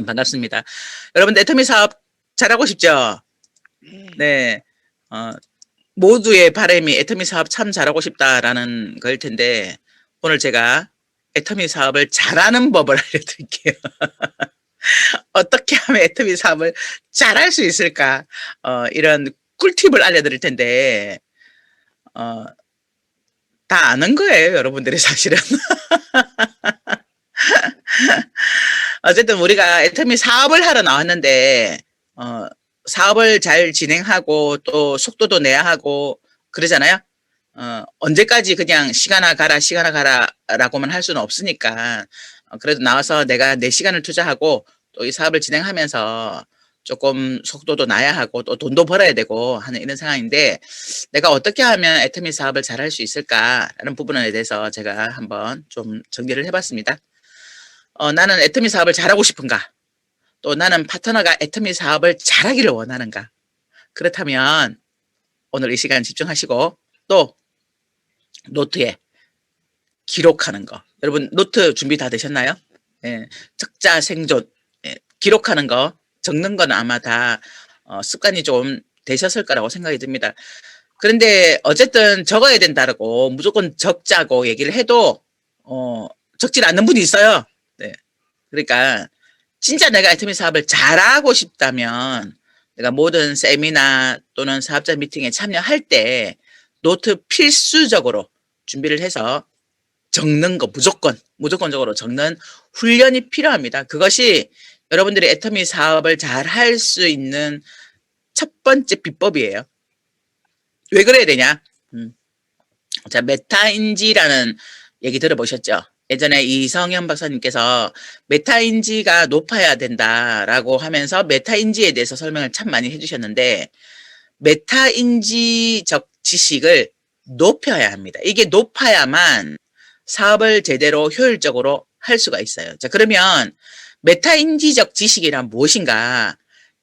반갑습니다. 여러분들 애터미 사업 잘하고 싶죠? 네. 모두의 바람이 애터미 사업 참 잘하고 싶다라는 걸 텐데 오늘 제가 애터미 사업을 잘하는 법을 알려드릴게요. 어떻게 하면 애터미 사업을 잘할 수 있을까? 이런 꿀팁을 알려드릴 텐데 다 아는 거예요, 여러분들이 사실은. 어쨌든 우리가 애터미 사업을 하러 나왔는데 사업을 잘 진행하고 또 속도도 내야 하고 그러잖아요. 언제까지 그냥 시간아 가라 시간아 가라 라고만 할 수는 없으니까 그래도 나와서 내가 내 시간을 투자하고 또 이 사업을 진행하면서 조금 속도도 나야 하고 또 돈도 벌어야 되고 하는 이런 상황인데 내가 어떻게 하면 애터미 사업을 잘할 수 있을까라는 부분에 대해서 제가 한번 좀 정리를 해봤습니다. 나는 애터미 사업을 잘하고 싶은가? 또 나는 파트너가 애터미 사업을 잘하기를 원하는가? 그렇다면 오늘 이 시간 집중하시고 또 노트에 기록하는 거. 여러분 노트 준비 다 되셨나요? 예, 적자 생존. 예, 기록하는 거, 적는 건 아마 다 습관이 좀 되셨을 거라고 생각이 듭니다. 그런데 어쨌든 적어야 된다고 무조건 적자고 얘기를 해도 적질 않는 분이 있어요. 네. 그러니까 진짜 내가 애터미 사업을 잘하고 싶다면 내가 모든 세미나 또는 사업자 미팅에 참여할 때 노트 필수적으로 준비를 해서 적는 거 무조건적으로 적는 훈련이 필요합니다. 그것이 여러분들이 애터미 사업을 잘 할 수 있는 첫 번째 비법이에요. 왜 그래야 되냐? 자, 메타인지라는 얘기 들어보셨죠? 예전에 이성현 박사님께서 메타인지가 높아야 된다라고 하면서 메타인지에 대해서 설명을 참 많이 해주셨는데 메타인지적 지식을 높여야 합니다. 이게 높아야만 사업을 제대로 효율적으로 할 수가 있어요. 자, 그러면 메타인지적 지식이란 무엇인가?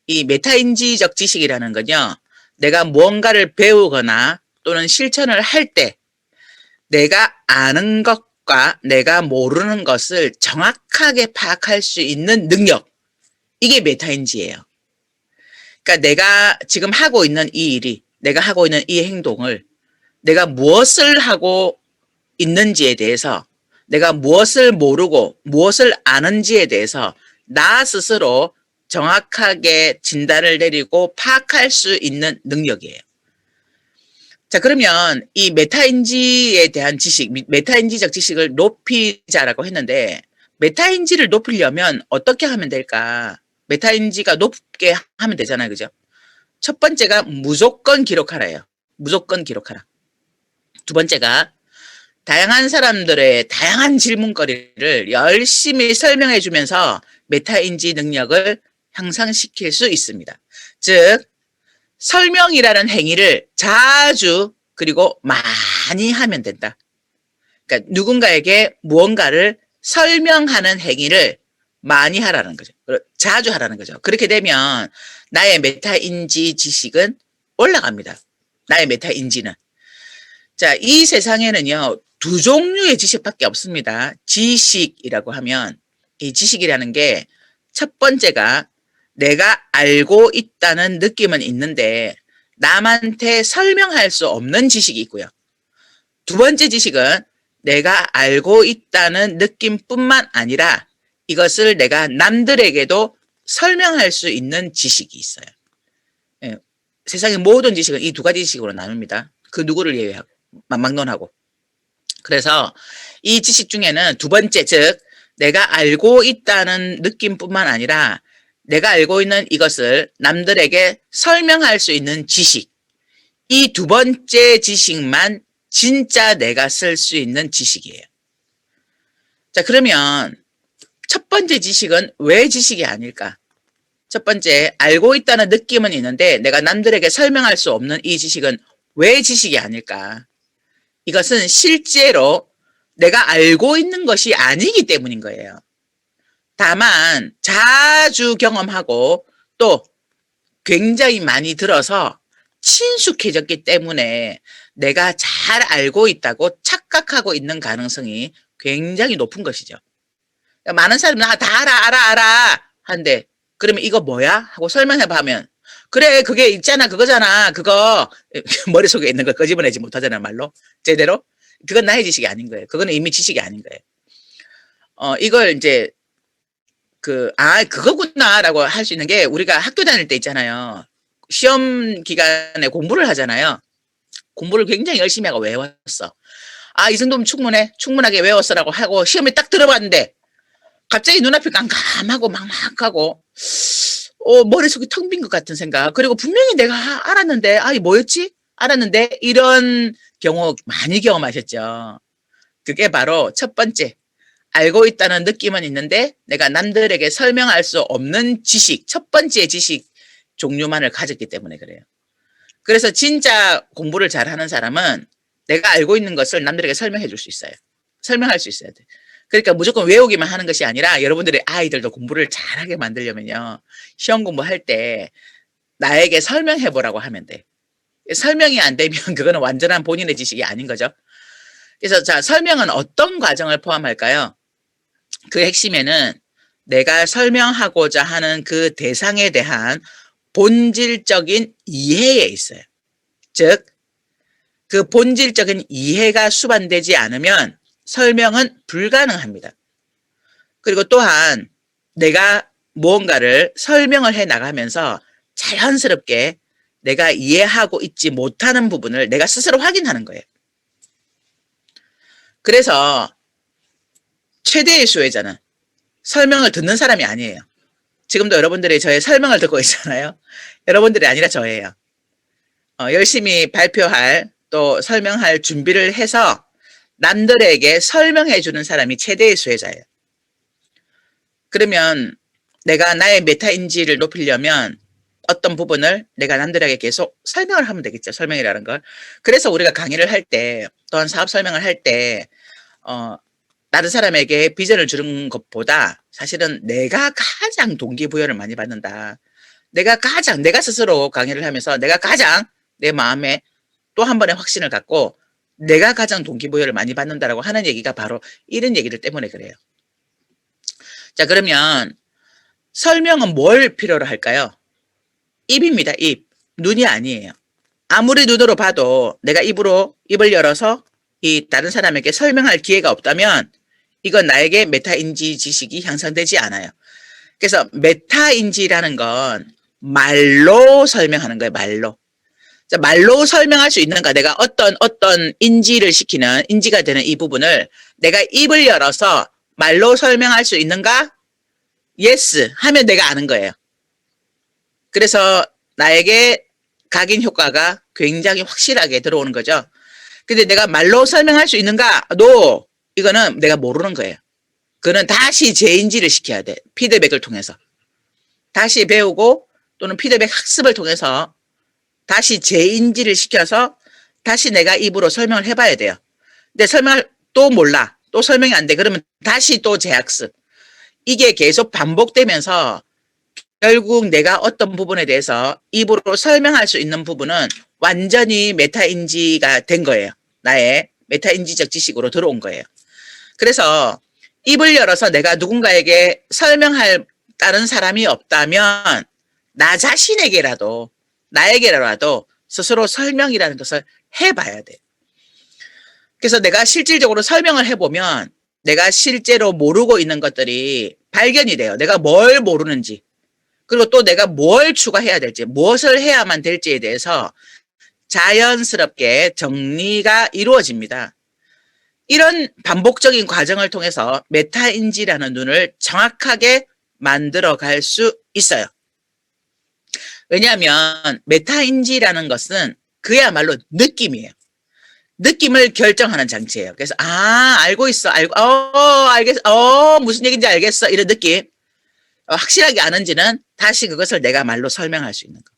이 메타인지적 지식이라는 건요. 내가 무언가를 배우거나 또는 실천을 할 때 내가 아는 것과 내가 모르는 것을 정확하게 파악할 수 있는 능력. 이게 메타인지예요. 그러니까 내가 지금 하고 있는 이 일이, 내가 하고 있는 이 행동을 내가 무엇을 하고 있는지에 대해서 내가 무엇을 모르고 무엇을 아는지에 대해서 나 스스로 정확하게 진단을 내리고 파악할 수 있는 능력이에요. 자, 그러면 이 메타인지에 대한 지식, 메타인지적 지식을 높이자라고 했는데 메타인지를 높이려면 어떻게 하면 될까? 메타인지가 높게 하면 되잖아요. 그죠? 첫 번째가 무조건 기록하라예요. 무조건 기록하라. 두 번째가 다양한 사람들의 다양한 질문거리를 열심히 설명해 주면서 메타인지 능력을 향상시킬 수 있습니다. 즉 설명이라는 행위를 자주 그리고 많이 하면 된다. 그러니까 누군가에게 무언가를 설명하는 행위를 많이 하라는 거죠. 자주 하라는 거죠. 그렇게 되면 나의 메타인지 지식은 올라갑니다. 나의 메타인지는. 자, 이 세상에는요, 두 종류의 지식밖에 없습니다. 지식이라고 하면 이 지식이라는 게 첫 번째가 내가 알고 있다는 느낌은 있는데 남한테 설명할 수 없는 지식이 있고요. 두 번째 지식은 내가 알고 있다는 느낌뿐만 아니라 이것을 내가 남들에게도 설명할 수 있는 지식이 있어요. 예, 세상의 모든 지식은 이 두 가지 지식으로 나눕니다. 그 누구를 예외하고 막론하고. 그래서 이 지식 중에는 두 번째, 즉 내가 알고 있다는 느낌뿐만 아니라 내가 알고 있는 이것을 남들에게 설명할 수 있는 지식, 이 두 번째 지식만 진짜 내가 쓸 수 있는 지식이에요. 자, 그러면 첫 번째 지식은 왜 지식이 아닐까? 첫 번째, 알고 있다는 느낌은 있는데 내가 남들에게 설명할 수 없는 이 지식은 왜 지식이 아닐까? 이것은 실제로 내가 알고 있는 것이 아니기 때문인 거예요. 다만 자주 경험하고 또 굉장히 많이 들어서 친숙해졌기 때문에 내가 잘 알고 있다고 착각하고 있는 가능성이 굉장히 높은 것이죠. 많은 사람들은 다 알아. 한데 그러면 이거 뭐야? 하고 설명해봐 하면 그래 그게 있잖아 그거잖아 그거 머릿속에 있는 걸 끄집어내지 못하잖아 말로 제대로 그건 나의 지식이 아닌 거예요. 그거는 이미 지식이 아닌 거예요. 이걸 이제 그거구나라고 할 수 있는 게 우리가 학교 다닐 때 있잖아요. 시험 기간에 공부를 하잖아요. 공부를 굉장히 열심히 하고 외웠어. 이 정도면 충분하게 외웠어라고 하고 시험에 딱 들어봤는데 갑자기 눈앞이 깜깜하고 막막하고 머릿속이 텅 빈 것 같은 생각. 그리고 분명히 내가 알았는데 이 뭐였지? 알았는데 이런 경우 많이 경험하셨죠. 그게 바로 첫 번째. 알고 있다는 느낌은 있는데 내가 남들에게 설명할 수 없는 지식, 첫 번째 지식 종류만을 가졌기 때문에 그래요. 그래서 진짜 공부를 잘하는 사람은 내가 알고 있는 것을 남들에게 설명해 줄 수 있어요. 설명할 수 있어야 돼. 그러니까 무조건 외우기만 하는 것이 아니라 여러분들의 아이들도 공부를 잘하게 만들려면요. 시험 공부할 때 나에게 설명해 보라고 하면 돼. 설명이 안 되면 그거는 완전한 본인의 지식이 아닌 거죠. 그래서 자, 설명은 어떤 과정을 포함할까요? 그 핵심에는 내가 설명하고자 하는 그 대상에 대한 본질적인 이해에 있어요. 즉, 그 본질적인 이해가 수반되지 않으면 설명은 불가능합니다. 그리고 또한 내가 무언가를 설명을 해 나가면서 자연스럽게 내가 이해하고 있지 못하는 부분을 내가 스스로 확인하는 거예요. 그래서 최대의 수혜자는 설명을 듣는 사람이 아니에요. 지금도 여러분들이 저의 설명을 듣고 있잖아요. 여러분들이 아니라 저예요. 열심히 발표할 또 설명할 준비를 해서 남들에게 설명해 주는 사람이 최대의 수혜자예요. 그러면 내가 나의 메타인지를 높이려면 어떤 부분을 내가 남들에게 계속 설명을 하면 되겠죠. 설명이라는 걸. 그래서 우리가 강의를 할 때 또한 사업 설명을 할 때 다른 사람에게 비전을 주는 것보다 사실은 내가 가장 동기부여를 많이 받는다. 내가 스스로 강의를 하면서 내가 가장 내 마음에 또 한 번의 확신을 갖고 내가 가장 동기부여를 많이 받는다라고 하는 얘기가 바로 이런 얘기들 때문에 그래요. 자, 그러면 설명은 뭘 필요로 할까요? 입입니다, 입. 눈이 아니에요. 아무리 눈으로 봐도 내가 입을 열어서 이 다른 사람에게 설명할 기회가 없다면 이건 나에게 메타인지 지식이 향상되지 않아요. 그래서 메타인지라는 건 말로 설명하는 거예요, 말로. 자, 말로 설명할 수 있는가? 내가 어떤 인지를 시키는, 인지가 되는 이 부분을 내가 입을 열어서 말로 설명할 수 있는가? yes 하면 내가 아는 거예요. 그래서 나에게 각인 효과가 굉장히 확실하게 들어오는 거죠. 근데 내가 말로 설명할 수 있는가? no. 이거는 내가 모르는 거예요. 그거는 다시 재인지를 시켜야 돼. 피드백을 통해서. 다시 배우고 또는 피드백 학습을 통해서 다시 재인지를 시켜서 다시 내가 입으로 설명을 해봐야 돼요. 근데 설명을 또 몰라. 또 설명이 안 돼. 그러면 다시 또 재학습. 이게 계속 반복되면서 결국 내가 어떤 부분에 대해서 입으로 설명할 수 있는 부분은 완전히 메타인지가 된 거예요. 나의 메타인지적 지식으로 들어온 거예요. 그래서 입을 열어서 내가 누군가에게 설명할 다른 사람이 없다면 나 자신에게라도 나에게라도 스스로 설명이라는 것을 해봐야 돼. 그래서 내가 실질적으로 설명을 해보면 내가 실제로 모르고 있는 것들이 발견이 돼요. 내가 뭘 모르는지 그리고 또 내가 뭘 추가해야 될지 무엇을 해야만 될지에 대해서 자연스럽게 정리가 이루어집니다. 이런 반복적인 과정을 통해서 메타인지라는 눈을 정확하게 만들어 갈 수 있어요. 왜냐하면 메타인지라는 것은 그야말로 느낌이에요. 느낌을 결정하는 장치예요. 그래서 알고 있어. 알겠어. 무슨 얘기인지 알겠어. 이런 느낌. 확실하게 아는지는 다시 그것을 내가 말로 설명할 수 있는 거.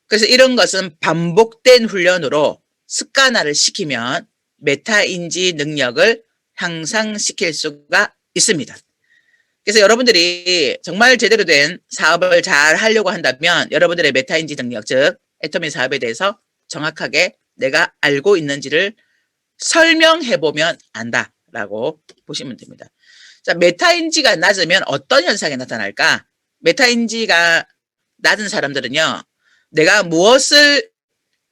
그래서 이런 것은 반복된 훈련으로 습관화를 시키면 메타인지 능력을 향상시킬 수가 있습니다. 그래서 여러분들이 정말 제대로 된 사업을 잘 하려고 한다면 여러분들의 메타인지 능력, 즉 애터미 사업에 대해서 정확하게 내가 알고 있는지를 설명해보면 안다라고 보시면 됩니다. 자, 메타인지가 낮으면 어떤 현상이 나타날까? 메타인지가 낮은 사람들은요, 내가 무엇을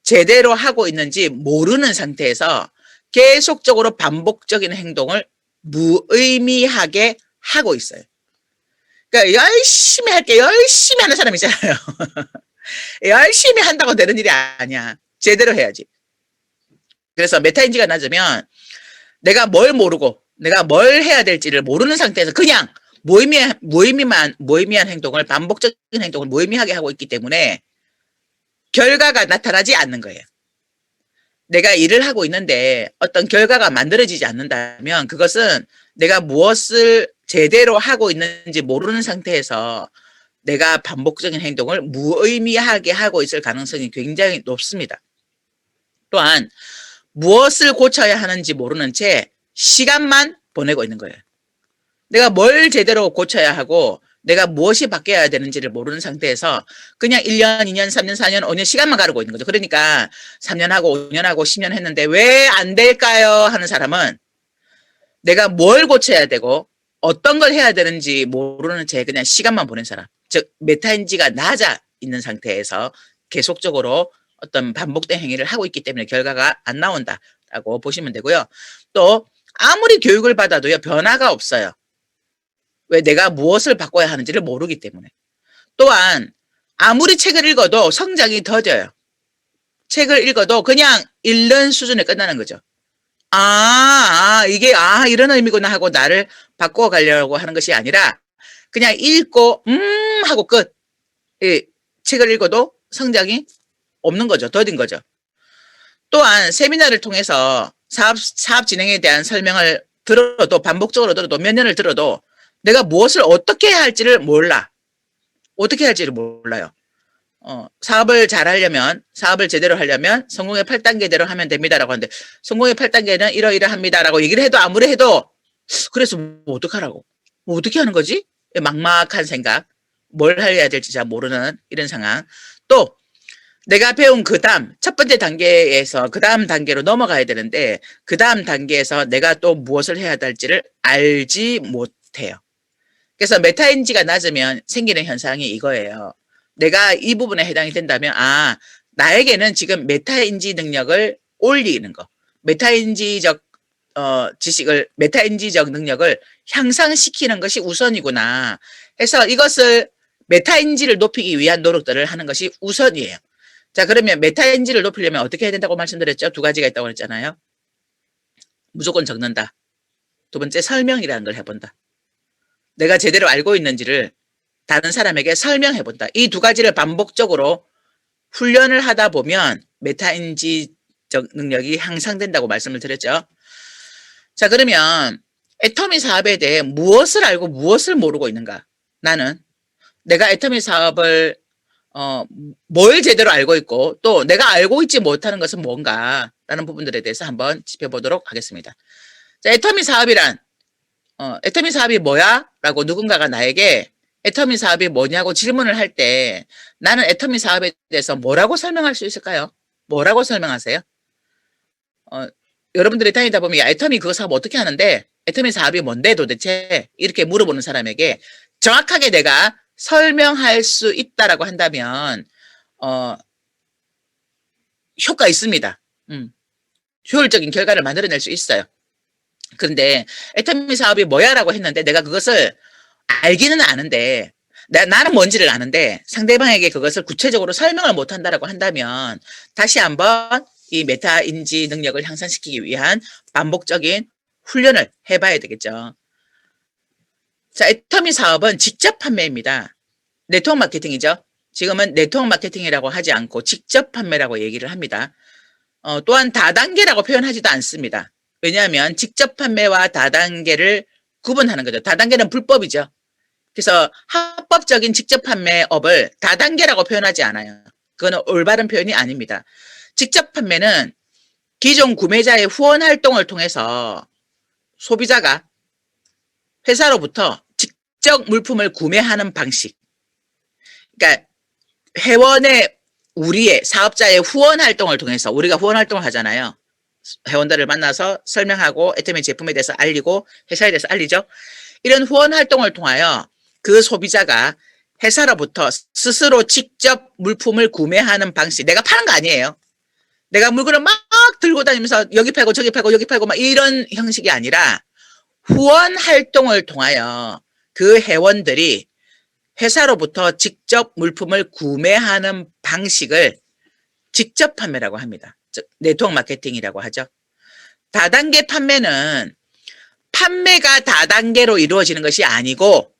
제대로 하고 있는지 모르는 상태에서 계속적으로 반복적인 행동을 무의미하게 하고 있어요. 그러니까 열심히 할게, 열심히 하는 사람 있잖아요. 열심히 한다고 되는 일이 아니야. 제대로 해야지. 그래서 메타인지가 낮으면 내가 뭘 모르고 내가 뭘 해야 될지를 모르는 상태에서 그냥 무의미한 행동을, 반복적인 행동을 무의미하게 하고 있기 때문에 결과가 나타나지 않는 거예요. 내가 일을 하고 있는데 어떤 결과가 만들어지지 않는다면 그것은 내가 무엇을 제대로 하고 있는지 모르는 상태에서 내가 반복적인 행동을 무의미하게 하고 있을 가능성이 굉장히 높습니다. 또한 무엇을 고쳐야 하는지 모르는 채 시간만 보내고 있는 거예요. 내가 뭘 제대로 고쳐야 하고 내가 무엇이 바뀌어야 되는지를 모르는 상태에서 그냥 1년, 2년, 3년, 4년, 5년 시간만 가르고 있는 거죠. 그러니까 3년 하고 5년 하고 10년 했는데 왜 안 될까요? 하는 사람은 내가 뭘 고쳐야 되고 어떤 걸 해야 되는지 모르는 채 그냥 시간만 보낸 사람. 즉 메타인지가 낮아 있는 상태에서 계속적으로 어떤 반복된 행위를 하고 있기 때문에 결과가 안 나온다라고 보시면 되고요. 또 아무리 교육을 받아도요, 변화가 없어요. 왜? 내가 무엇을 바꿔야 하는지를 모르기 때문에. 또한 아무리 책을 읽어도 성장이 더뎌요. 책을 읽어도 그냥 읽는 수준에 끝나는 거죠. 이게 이런 의미구나 하고 나를 바꿔가려고 하는 것이 아니라 그냥 읽고 하고 끝. 이 책을 읽어도 성장이 없는 거죠. 더딘 거죠. 또한 세미나를 통해서 사업 진행에 대한 설명을 들어도, 반복적으로 들어도, 몇 년을 들어도 내가 무엇을 어떻게 해야 할지를 몰라. 어떻게 해야 할지를 몰라요. 사업을 잘 하려면, 사업을 제대로 하려면 성공의 8단계대로 하면 됩니다라고 하는데, 성공의 8단계는 이러이러합니다라고 얘기를 해도, 아무리 해도, 그래서 뭐 어떡하라고? 뭐 어떻게 하는 거지? 막막한 생각. 뭘 해야 될지 잘 모르는 이런 상황. 또 내가 배운 그 다음, 첫 번째 단계에서 그 다음 단계로 넘어가야 되는데, 그 다음 단계에서 내가 또 무엇을 해야 될지를 알지 못해요. 그래서 메타인지가 낮으면 생기는 현상이 이거예요. 내가 이 부분에 해당이 된다면, 나에게는 지금 메타인지 능력을 올리는 거, 메타인지적 메타인지적 능력을 향상시키는 것이 우선이구나 해서 이것을 메타인지를 높이기 위한 노력들을 하는 것이 우선이에요. 자, 그러면 메타인지를 높이려면 어떻게 해야 된다고 말씀드렸죠? 두 가지가 있다고 했잖아요. 무조건 적는다. 두 번째, 설명이라는 걸 해본다. 내가 제대로 알고 있는지를 다른 사람에게 설명해본다. 이 두 가지를 반복적으로 훈련을 하다 보면 메타인지적 능력이 향상된다고 말씀을 드렸죠. 자, 그러면 애터미 사업에 대해 무엇을 알고 무엇을 모르고 있는가? 나는 내가 애터미 사업을 뭘 제대로 알고 있고 또 내가 알고 있지 못하는 것은 뭔가 라는 부분들에 대해서 한번 짚어보도록 하겠습니다. 자, 애터미 사업이 뭐야? 라고 누군가가 나에게 애터미 사업이 뭐냐고 질문을 할 때 나는 애터미 사업에 대해서 뭐라고 설명할 수 있을까요? 뭐라고 설명하세요? 여러분들이 다니다 보면 애터미 그거 사업 어떻게 하는데 애터미 사업이 뭔데 도대체? 이렇게 물어보는 사람에게 정확하게 내가 설명할 수 있다라고 한다면 효과 있습니다. 효율적인 결과를 만들어낼 수 있어요. 그런데 애터미 사업이 뭐야 라고 했는데 내가 그것을 알기는 아는데 나는 뭔지를 아는데 상대방에게 그것을 구체적으로 설명을 못한다라고 한다면 다시 한번 이 메타인지 능력을 향상시키기 위한 반복적인 훈련을 해봐야 되겠죠. 자, 애터미 사업은 직접 판매입니다. 네트워크 마케팅이죠. 지금은 네트워크 마케팅이라고 하지 않고 직접 판매라고 얘기를 합니다. 또한 다단계라고 표현하지도 않습니다. 왜냐하면 직접 판매와 다단계를 구분하는 거죠. 다단계는 불법이죠. 그래서 합법적인 직접 판매업을 다단계라고 표현하지 않아요. 그거는 올바른 표현이 아닙니다. 직접 판매는 기존 구매자의 후원 활동을 통해서 소비자가 회사로부터 직접 물품을 구매하는 방식. 그러니까 우리의 사업자의 후원 활동을 통해서 우리가 후원 활동을 하잖아요. 회원들을 만나서 설명하고 애터미 제품에 대해서 알리고 회사에 대해서 알리죠. 이런 후원 활동을 통하여 그 소비자가 회사로부터 스스로 직접 물품을 구매하는 방식, 내가 파는 거 아니에요. 내가 물건을 막 들고 다니면서 여기 팔고 저기 팔고 여기 팔고 막 이런 형식이 아니라 후원 활동을 통하여 그 회원들이 회사로부터 직접 물품을 구매하는 방식을 직접 판매라고 합니다. 즉 네트워크 마케팅이라고 하죠. 다단계 판매는 판매가 다단계로 이루어지는 것이 아니고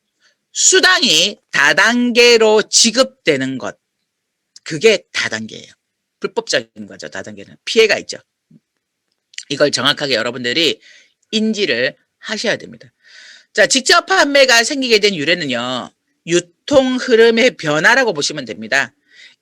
수당이 다단계로 지급되는 것. 그게 다단계예요. 불법적인 거죠. 다단계는. 피해가 있죠. 이걸 정확하게 여러분들이 인지를 하셔야 됩니다. 자, 직접 판매가 생기게 된 유래는요. 유통 흐름의 변화라고 보시면 됩니다.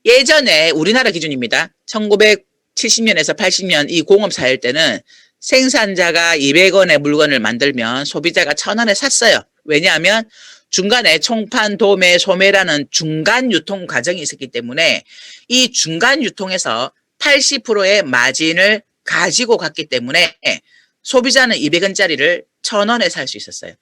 예전에 우리나라 기준입니다. 1970년에서 80년 이 공업 사회 때는 생산자가 200원의 물건을 만들면 소비자가 1000원에 샀어요. 왜냐하면 중간에 총판, 도매, 소매라는 중간 유통 과정이 있었기 때문에 이 중간 유통에서 80%의 마진을 가지고 갔기 때문에 소비자는 200원짜리를 1000원에 살 수 있었어요.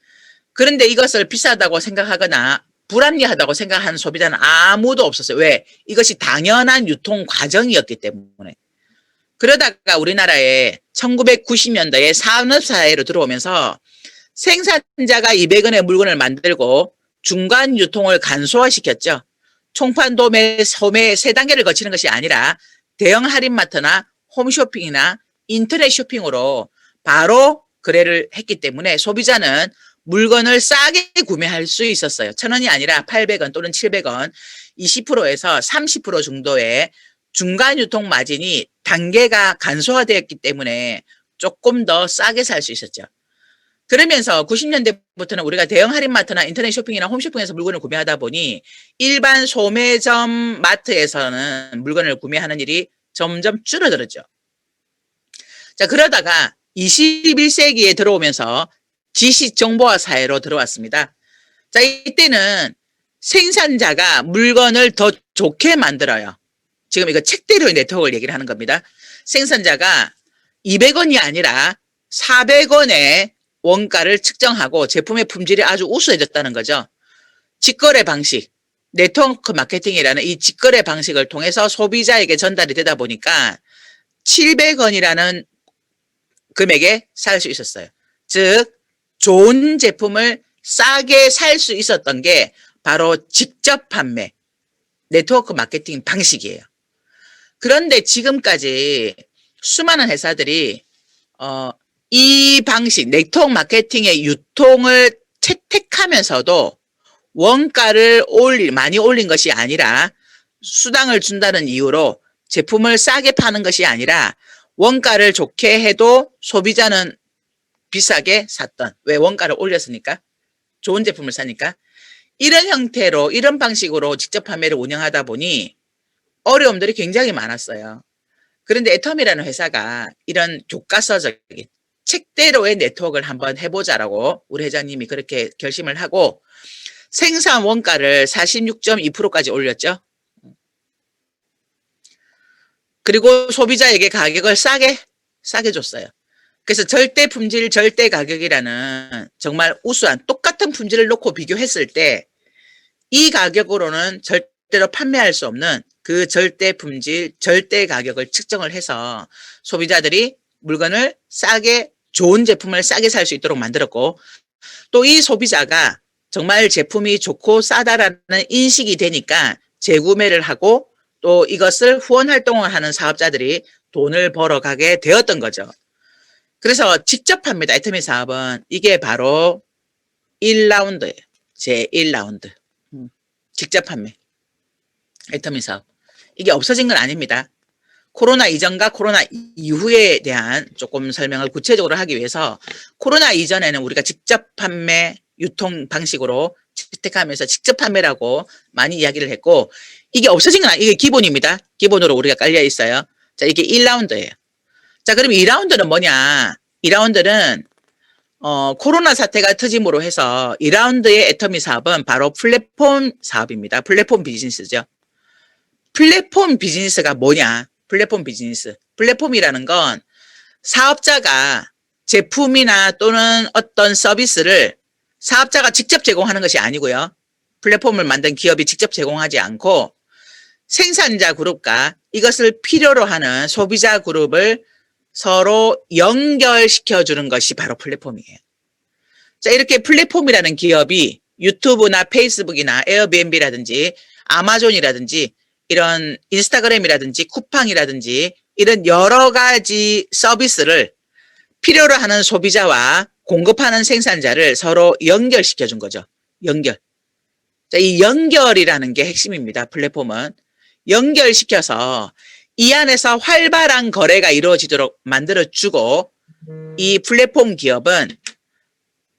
그런데 이것을 비싸다고 생각하거나 불합리하다고 생각하는 소비자는 아무도 없었어요. 왜? 이것이 당연한 유통 과정이었기 때문에. 그러다가 우리나라에 1990년대에 산업사회로 들어오면서 생산자가 200원의 물건을 만들고 중간 유통을 간소화시켰죠. 총판, 도매, 소매 세 단계를 거치는 것이 아니라 대형 할인마트나 홈쇼핑이나 인터넷 쇼핑으로 바로 거래를 했기 때문에 소비자는 물건을 싸게 구매할 수 있었어요. 1000원이 아니라 800원 또는 700원, 20%에서 30% 정도의 중간 유통 마진이 단계가 간소화되었기 때문에 조금 더 싸게 살 수 있었죠. 그러면서 90년대부터는 우리가 대형 할인마트나 인터넷 쇼핑이나 홈쇼핑에서 물건을 구매하다 보니 일반 소매점 마트에서는 물건을 구매하는 일이 점점 줄어들었죠. 자, 그러다가 21세기에 들어오면서 지식정보화 사회로 들어왔습니다. 자, 이때는 생산자가 물건을 더 좋게 만들어요. 지금 이거 책대로의 네트워크를 얘기를 하는 겁니다. 생산자가 200원이 아니라 400원의 원가를 측정하고 제품의 품질이 아주 우수해졌다는 거죠. 직거래 방식, 네트워크 마케팅이라는 이 직거래 방식을 통해서 소비자에게 전달이 되다 보니까 700원이라는 금액에 살 수 있었어요. 즉 좋은 제품을 싸게 살 수 있었던 게 바로 직접 판매, 네트워크 마케팅 방식이에요. 그런데 지금까지 수많은 회사들이 이 방식, 네트워크 마케팅의 유통을 채택하면서도 원가를 많이 올린 것이 아니라 수당을 준다는 이유로 제품을 싸게 파는 것이 아니라 원가를 좋게 해도 소비자는 비싸게 샀던, 왜? 원가를 올렸으니까, 좋은 제품을 사니까. 이런 형태로, 이런 방식으로 직접 판매를 운영하다 보니 어려움들이 굉장히 많았어요. 그런데 애텀이라는 회사가 이런 교과서적인 책대로의 네트워크를 한번 해보자라고 우리 회장님이 그렇게 결심을 하고 생산 원가를 46.2%까지 올렸죠. 그리고 소비자에게 가격을 싸게 줬어요. 그래서 절대 품질, 절대 가격이라는 정말 우수한 똑같은 품질을 놓고 비교했을 때 이 가격으로는 절대로 판매할 수 없는 그 절대 품질, 절대 가격을 측정을 해서 소비자들이 물건을 싸게, 좋은 제품을 싸게 살 수 있도록 만들었고 또 이 소비자가 정말 제품이 좋고 싸다라는 인식이 되니까 재구매를 하고 또 이것을 후원 활동을 하는 사업자들이 돈을 벌어가게 되었던 거죠. 그래서 직접 판매다 애터미 사업은 이게 바로 1라운드예요. 제1라운드. 직접 판매. 애터미 사업. 이게 없어진 건 아닙니다. 코로나 이전과 코로나 이후에 대한 조금 설명을 구체적으로 하기 위해서 코로나 이전에는 우리가 직접 판매 유통 방식으로 채택하면서 직접 판매라고 많이 이야기를 했고 이게 없어진 건 이게 기본입니다. 기본으로 우리가 깔려 있어요. 자, 이게 1라운드예요. 자, 그럼 2라운드는 뭐냐? 2라운드는 코로나 사태가 터짐으로 해서 2라운드의 애터미 사업은 바로 플랫폼 사업입니다. 플랫폼 비즈니스죠. 플랫폼 비즈니스가 뭐냐? 플랫폼 비즈니스. 플랫폼이라는 건 사업자가 제품이나 또는 어떤 서비스를 사업자가 직접 제공하는 것이 아니고요. 플랫폼을 만든 기업이 직접 제공하지 않고 생산자 그룹과 이것을 필요로 하는 소비자 그룹을 서로 연결시켜 주는 것이 바로 플랫폼이에요. 자, 이렇게 플랫폼이라는 기업이 유튜브나 페이스북이나 에어비앤비라든지 아마존이라든지 이런 인스타그램이라든지 쿠팡이라든지 이런 여러 가지 서비스를 필요로 하는 소비자와 공급하는 생산자를 서로 연결시켜 준 거죠. 연결. 자, 이 연결이라는 게 핵심입니다. 플랫폼은. 연결시켜서 이 안에서 활발한 거래가 이루어지도록 만들어주고 이 플랫폼 기업은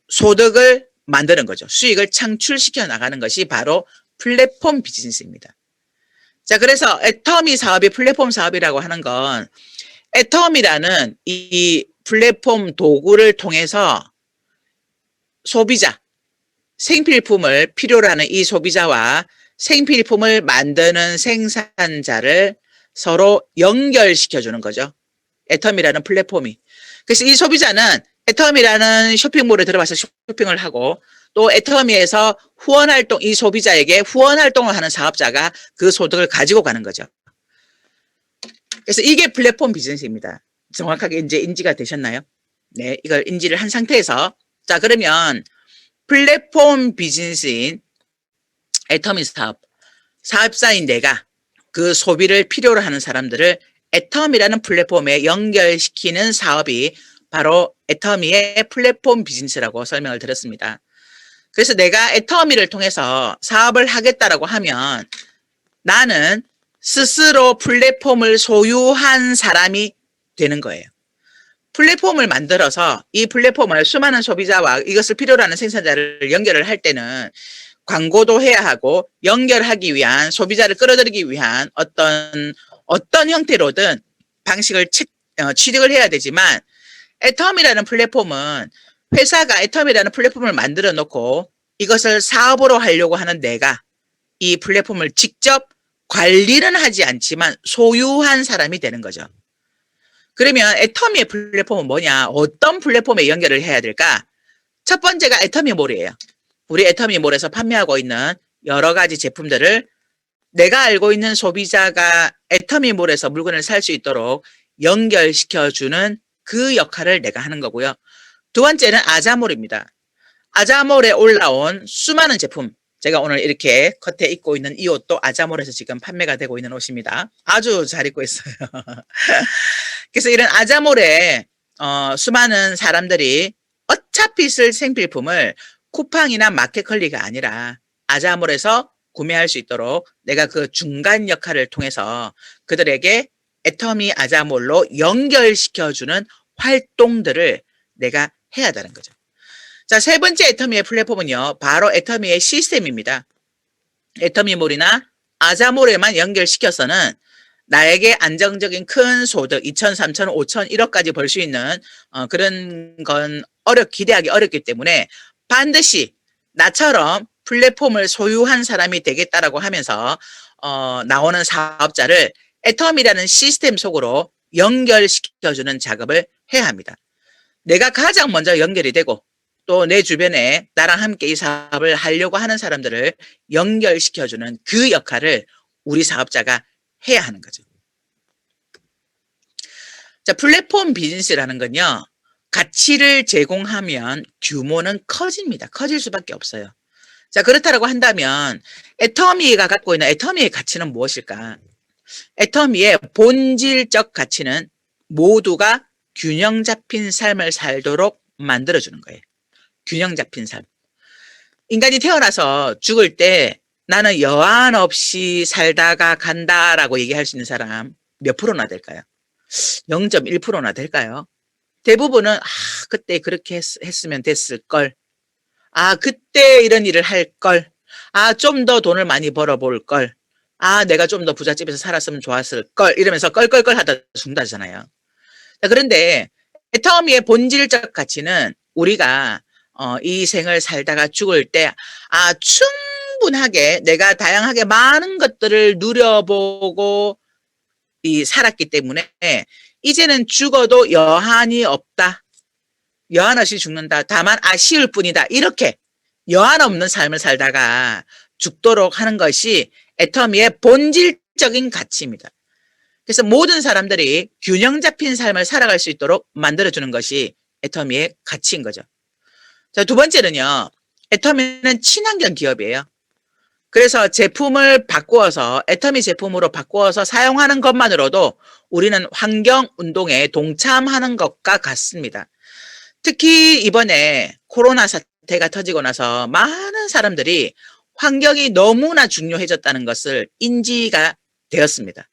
소득을 만드는 거죠. 수익을 창출시켜 나가는 것이 바로 플랫폼 비즈니스입니다. 자, 그래서 애터미 사업이 플랫폼 사업이라고 하는 건 애터미라는 이 플랫폼 도구를 통해서 소비자, 생필품을 필요로 하는 이 소비자와 생필품을 만드는 생산자를 서로 연결시켜 주는 거죠. 애터미라는 플랫폼이. 그래서 이 소비자는 애터미라는 쇼핑몰에 들어가서 쇼핑을 하고 또 애터미에서 후원활동, 이 소비자에게 후원활동을 하는 사업자가 그 소득을 가지고 가는 거죠. 그래서 이게 플랫폼 비즈니스입니다. 정확하게 이제 인지가 되셨나요? 네, 이걸 인지를 한 상태에서 자, 그러면 플랫폼 비즈니스인 애터미 사업, 사업자인 내가 그 소비를 필요로 하는 사람들을 애터미라는 플랫폼에 연결시키는 사업이 바로 애터미의 플랫폼 비즈니스라고 설명을 드렸습니다. 그래서 내가 애터미를 통해서 사업을 하겠다라고 하면 나는 스스로 플랫폼을 소유한 사람이 되는 거예요. 플랫폼을 만들어서 이 플랫폼을 수많은 소비자와 이것을 필요로 하는 생산자를 연결을 할 때는 광고도 해야 하고 연결하기 위한 소비자를 끌어들이기 위한 어떤 형태로든 방식을 취득을 해야 되지만 애터미라는 플랫폼은 회사가 애터미라는 플랫폼을 만들어 놓고 이것을 사업으로 하려고 하는 내가 이 플랫폼을 직접 관리는 하지 않지만 소유한 사람이 되는 거죠. 그러면 애터미의 플랫폼은 뭐냐? 어떤 플랫폼에 연결을 해야 될까? 첫 번째가 애터미몰이에요. 우리 애터미몰에서 판매하고 있는 여러 가지 제품들을 내가 알고 있는 소비자가 애터미몰에서 물건을 살 수 있도록 연결시켜주는 그 역할을 내가 하는 거고요. 두 번째는 아자몰입니다. 아자몰에 올라온 수많은 제품, 제가 오늘 이렇게 겉에 입고 있는 이 옷도 아자몰에서 지금 판매가 되고 있는 옷입니다. 아주 잘 입고 있어요. 그래서 이런 아자몰에 수많은 사람들이 어차피 쓸 생필품을 쿠팡이나 마켓컬리가 아니라 아자몰에서 구매할 수 있도록 내가 그 중간 역할을 통해서 그들에게 애터미 아자몰로 연결시켜주는 활동들을 내가 해야 되는 거죠. 자, 세 번째 애터미의 플랫폼은요, 바로 애터미의 시스템입니다. 애터미몰이나 아자몰에만 연결시켜서는 나에게 안정적인 큰 소득 2천, 3천, 5천, 1억까지 벌 수 있는 그런 건 기대하기 어렵기 때문에 반드시 나처럼 플랫폼을 소유한 사람이 되겠다라고 하면서 나오는 사업자를 애터미라는 시스템 속으로 연결시켜주는 작업을 해야 합니다. 내가 가장 먼저 연결이 되고 또 내 주변에 나랑 함께 이 사업을 하려고 하는 사람들을 연결시켜주는 그 역할을 우리 사업자가 해야 하는 거죠. 자, 플랫폼 비즈니스라는 건요, 가치를 제공하면 규모는 커집니다. 커질 수밖에 없어요. 자, 그렇다고 한다면 애터미가 갖고 있는 애터미의 가치는 무엇일까? 애터미의 본질적 가치는 모두가 균형 잡힌 삶을 살도록 만들어주는 거예요. 균형 잡힌 삶. 인간이 태어나서 죽을 때 나는 여한 없이 살다가 간다라고 얘기할 수 있는 사람 몇 프로나 될까요? 0.1%나 될까요? 대부분은 그때 그렇게 했으면 됐을걸. 그때 이런 일을 할걸. 좀 더 돈을 많이 벌어볼걸. 내가 좀 더 부잣집에서 살았으면 좋았을걸. 이러면서 껄껄껄 하다 죽는다잖아요. 그런데 애터미의 본질적 가치는 우리가 이 생을 살다가 죽을 때 충분하게 내가 다양하게 많은 것들을 누려보고 살았기 때문에 이제는 죽어도 여한이 없다. 여한 없이 죽는다. 다만 아쉬울 뿐이다. 이렇게 여한 없는 삶을 살다가 죽도록 하는 것이 애터미의 본질적인 가치입니다. 그래서 모든 사람들이 균형 잡힌 삶을 살아갈 수 있도록 만들어주는 것이 애터미의 가치인 거죠. 자, 두 번째는요. 애터미는 친환경 기업이에요. 그래서 제품을 바꾸어서 애터미 제품으로 바꾸어서 사용하는 것만으로도 우리는 환경운동에 동참하는 것과 같습니다. 특히 이번에 코로나 사태가 터지고 나서 많은 사람들이 환경이 너무나 중요해졌다는 것을 인지가 되었습니다.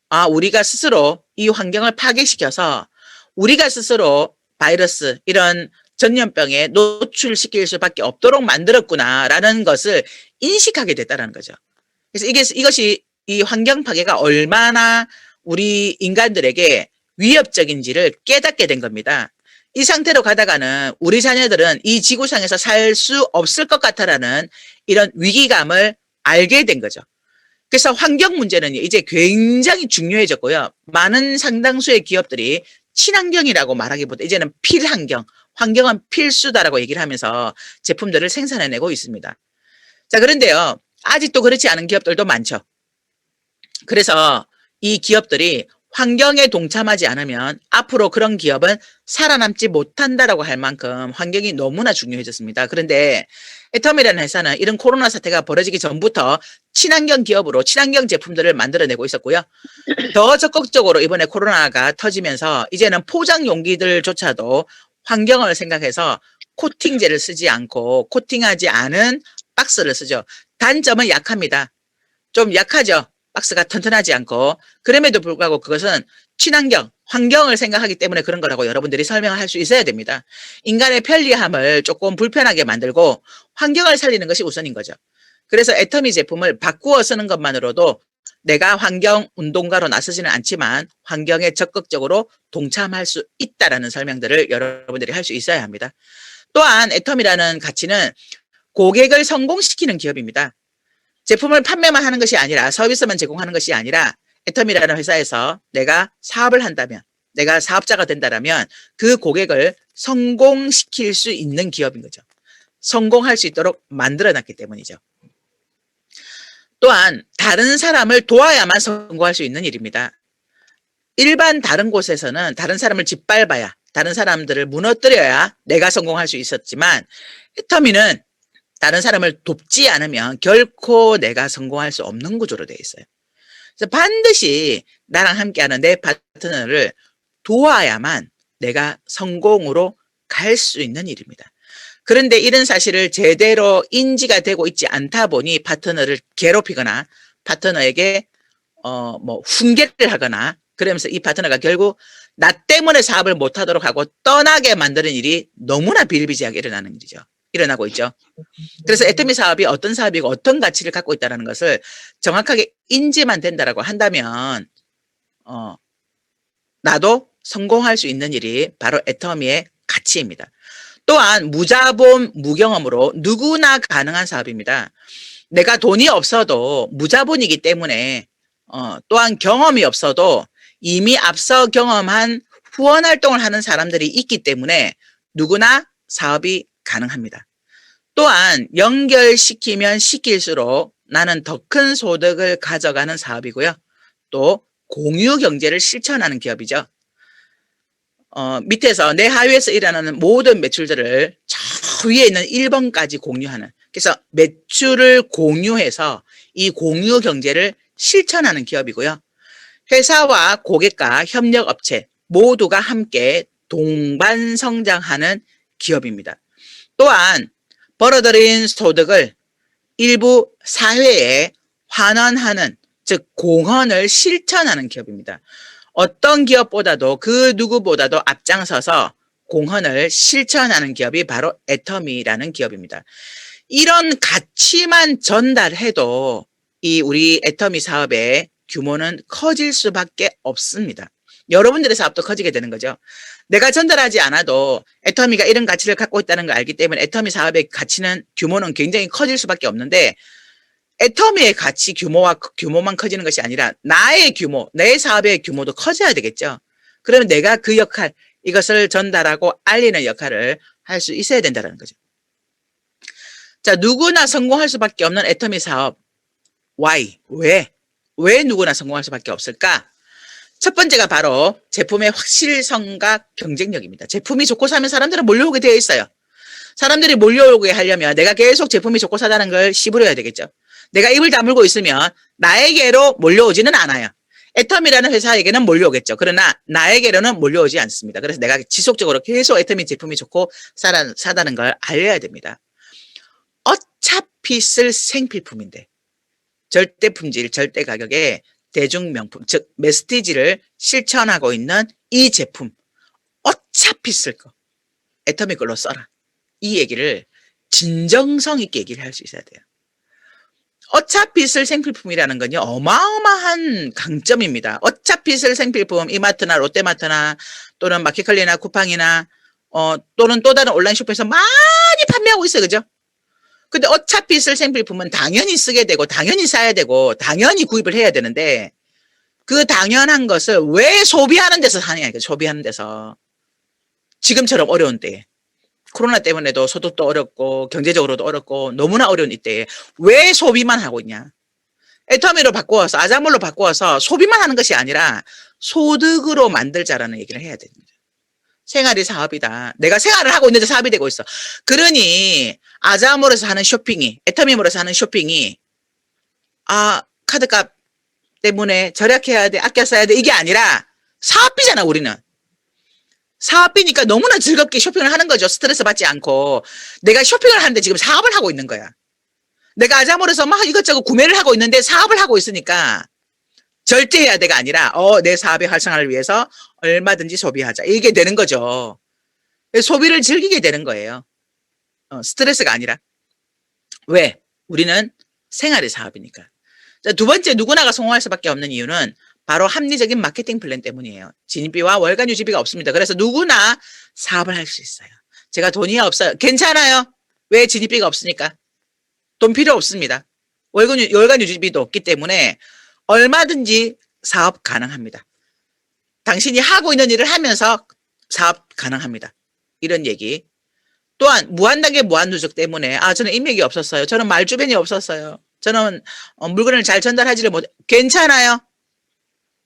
아, 우리가 스스로 이 환경을 파괴시켜서 우리가 스스로 바이러스, 이런 전염병에 노출시킬 수밖에 없도록 만들었구나라는 것을 인식하게 됐다는 거죠. 그래서 이것이 이 환경 파괴가 얼마나 우리 인간들에게 위협적인지를 깨닫게 된 겁니다. 이 상태로 가다가는 우리 자녀들은 이 지구상에서 살 수 없을 것 같다라는 이런 위기감을 알게 된 거죠. 그래서 환경 문제는 이제 굉장히 중요해졌고요. 많은 상당수의 기업들이 친환경이라고 말하기보다 이제는 필환경, 환경은 필수다라고 얘기를 하면서 제품들을 생산해내고 있습니다. 자, 그런데요. 아직도 그렇지 않은 기업들도 많죠. 그래서 이 기업들이 환경에 동참하지 않으면 앞으로 그런 기업은 살아남지 못한다라고 할 만큼 환경이 너무나 중요해졌습니다. 그런데 애터미라는 회사는 이런 코로나 사태가 벌어지기 전부터 친환경 기업으로 친환경 제품들을 만들어내고 있었고요. 더 적극적으로 이번에 코로나가 터지면서 이제는 포장 용기들조차도 환경을 생각해서 코팅제를 쓰지 않고 코팅하지 않은 박스를 쓰죠. 단점은 약합니다. 좀 약하죠. 박스가 튼튼하지 않고. 그럼에도 불구하고 그것은 친환경, 환경을 생각하기 때문에 그런 거라고 여러분들이 설명을 할 수 있어야 됩니다. 인간의 편리함을 조금 불편하게 만들고 환경을 살리는 것이 우선인 거죠. 그래서 애터미 제품을 바꾸어 쓰는 것만으로도 내가 환경 운동가로 나서지는 않지만 환경에 적극적으로 동참할 수 있다라는 설명들을 여러분들이 할 수 있어야 합니다. 또한 애터미라는 가치는 고객을 성공시키는 기업입니다. 제품을 판매만 하는 것이 아니라 서비스만 제공하는 것이 아니라 애터미라는 회사에서 내가 사업을 한다면, 내가 사업자가 된다면 그 고객을 성공시킬 수 있는 기업인 거죠. 성공할 수 있도록 만들어놨기 때문이죠. 또한 다른 사람을 도와야만 성공할 수 있는 일입니다. 일반 다른 곳에서는 다른 사람을 짓밟아야, 다른 사람들을 무너뜨려야 내가 성공할 수 있었지만 애터미는 다른 사람을 돕지 않으면 결코 내가 성공할 수 없는 구조로 되어 있어요. 그래서 반드시 나랑 함께하는 내 파트너를 도와야만 내가 성공으로 갈 수 있는 일입니다. 그런데 이런 사실을 제대로 인지가 되고 있지 않다 보니 파트너를 괴롭히거나 파트너에게 훈계를 하거나 그러면서 이 파트너가 결국 나 때문에 사업을 못하도록 하고 떠나게 만드는 일이 너무나 비일비재하게 일어나고 있죠. 그래서 애터미 사업이 어떤 사업이고 어떤 가치를 갖고 있다는 것을 정확하게 인지만 된다라고 한다면 나도 성공할 수 있는 일이 바로 애터미의 가치입니다. 또한 무자본 무경험으로 누구나 가능한 사업입니다. 내가 돈이 없어도 무자본이기 때문에 또한 경험이 없어도 이미 앞서 경험한 후원 활동을 하는 사람들이 있기 때문에 누구나 사업이 가능합니다. 또한 연결시키면 시킬수록 나는 더 큰 소득을 가져가는 사업이고요. 또 공유 경제를 실천하는 기업이죠. 밑에서 내 하위에서 일어나는 모든 매출들을 저 위에 있는 1번까지 공유하는, 그래서 매출을 공유해서 이 공유 경제를 실천하는 기업이고요. 회사와 고객과 협력업체 모두가 함께 동반 성장하는 기업입니다. 또한 벌어들인 소득을 일부 사회에 환원하는, 즉 공헌을 실천하는 기업입니다. 어떤 기업보다도 그 누구보다도 앞장서서 공헌을 실천하는 기업이 바로 애터미라는 기업입니다. 이런 가치만 전달해도 이 우리 애터미 사업의 규모는 커질 수밖에 없습니다. 여러분들의 사업도 커지게 되는 거죠. 내가 전달하지 않아도 애터미가 이런 가치를 갖고 있다는 걸 알기 때문에 애터미 사업의 가치는 규모는 굉장히 커질 수밖에 없는데 애터미의 가치 규모만 커지는 것이 아니라 나의 규모, 내 사업의 규모도 커져야 되겠죠. 그러면 내가 그 역할, 이것을 전달하고 알리는 역할을 할 수 있어야 된다는 거죠. 자, 누구나 성공할 수밖에 없는 애터미 사업. Why? 왜? 왜 누구나 성공할 수밖에 없을까? 첫 번째가 바로 제품의 확실성과 경쟁력입니다. 제품이 좋고 사면 사람들은 몰려오게 되어 있어요. 사람들이 몰려오게 하려면 내가 계속 제품이 좋고 사다는 걸 씹으려야 되겠죠. 내가 입을 다물고 있으면 나에게로 몰려오지는 않아요. 애터미라는 회사에게는 몰려오겠죠. 그러나 나에게로는 몰려오지 않습니다. 그래서 내가 지속적으로 계속 애터미 제품이 좋고 사다는 걸 알려야 됩니다. 어차피 쓸 생필품인데 절대 품질, 절대 가격에 대중 명품, 즉 메스티지를 실천하고 있는 이 제품 어차피 쓸 거 애터미 걸로 써라. 이 얘기를 진정성 있게 얘기를 할 수 있어야 돼요. 어차피 쓸 생필품이라는 건요 어마어마한 강점입니다. 어차피 쓸 생필품 이마트나 롯데마트나 또는 마켓컬리나 쿠팡이나 또는 또 다른 온라인 쇼핑에서 많이 판매하고 있어요. 그죠? 근데 어차피 쓸 생필품은 당연히 쓰게 되고 당연히 사야 되고 당연히 구입을 해야 되는데 그 당연한 것을 왜 소비하는 데서 사느냐. 소비하는 데서. 지금처럼 어려운 때에. 코로나 때문에도 소득도 어렵고 경제적으로도 어렵고 너무나 어려운 이때에 왜 소비만 하고 있냐. 애터미로 바꾸어서 아자몰로 바꾸어서 소비만 하는 것이 아니라 소득으로 만들자라는 얘기를 해야 됩니다. 생활이 사업이다. 내가 생활을 하고 있는데 사업이 되고 있어. 그러니 아자몰에서 하는 쇼핑이 애터미몰에서 하는 쇼핑이 카드값 때문에 절약해야 돼 아껴 써야 돼 이게 아니라 사업비잖아. 우리는. 사업비니까 너무나 즐겁게 쇼핑을 하는 거죠. 스트레스 받지 않고. 내가 쇼핑을 하는데 지금 사업을 하고 있는 거야. 내가 아자몰에서 막 이것저것 구매를 하고 있는데 사업을 하고 있으니까 절제해야 돼가 아니라 내 사업의 활성화를 위해서 얼마든지 소비하자. 이게 되는 거죠. 소비를 즐기게 되는 거예요. 스트레스가 아니라. 왜? 우리는 생활의 사업이니까. 자, 두 번째 누구나가 성공할 수밖에 없는 이유는 바로 합리적인 마케팅 플랜 때문이에요. 진입비와 월간 유지비가 없습니다. 그래서 누구나 사업을 할 수 있어요. 제가 돈이 없어요. 괜찮아요. 왜? 진입비가 없으니까. 돈 필요 없습니다. 월간 유지비도 없기 때문에 얼마든지 사업 가능합니다. 당신이 하고 있는 일을 하면서 사업 가능합니다. 이런 얘기. 또한 무한단계 무한누적 때문에 저는 인맥이 없었어요. 저는 말주변이 없었어요. 저는 물건을 잘 전달하지를 못해. 괜찮아요.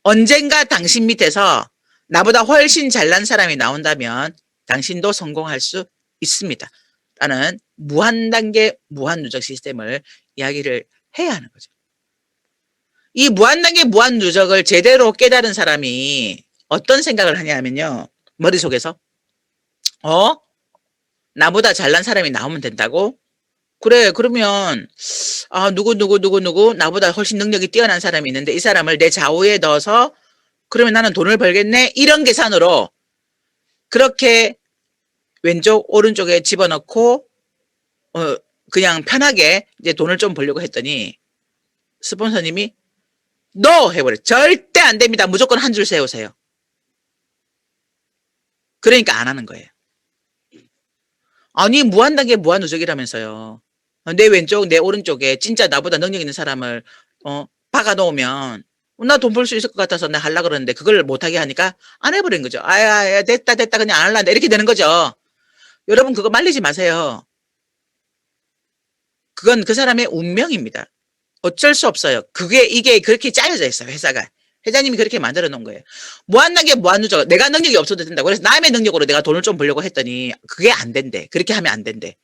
언젠가 당신 밑에서 나보다 훨씬 잘난 사람이 나온다면 당신도 성공할 수 있습니다. 라는 무한단계 무한누적 시스템을 이야기를 해야 하는 거죠. 이 무한단계 무한누적을 제대로 깨달은 사람이 어떤 생각을 하냐면요. 머릿속에서 나보다 잘난 사람이 나오면 된다고? 그래, 그러면 누구 나보다 훨씬 능력이 뛰어난 사람이 있는데 이 사람을 내 좌우에 넣어서 그러면 나는 돈을 벌겠네? 이런 계산으로 그렇게 왼쪽 오른쪽에 집어넣고 그냥 편하게 이제 돈을 좀 벌려고 했더니 스폰서님이 NO! 해버려. 절대 안 됩니다. 무조건 한 줄 세우세요. 그러니까 안 하는 거예요. 아니 무한단계 무한누적이라면서요. 내 왼쪽 내 오른쪽에 진짜 나보다 능력 있는 사람을 박아 놓으면 나 돈 벌 수 있을 것 같아서 나 하려고 그러는데 그걸 못하게 하니까 안 해버린 거죠. 됐다 그냥 안 할란다 이렇게 되는 거죠. 여러분 그거 말리지 마세요. 그건 그 사람의 운명입니다. 어쩔 수 없어요. 이게 그렇게 짜여져 있어요. 회사가. 회장님이 그렇게 만들어 놓은 거예요. 무한단계 무한누적. 내가 능력이 없어도 된다고. 그래서 남의 능력으로 내가 돈을 좀 벌려고 했더니 그게 안 된대. 그렇게 하면 안 된대.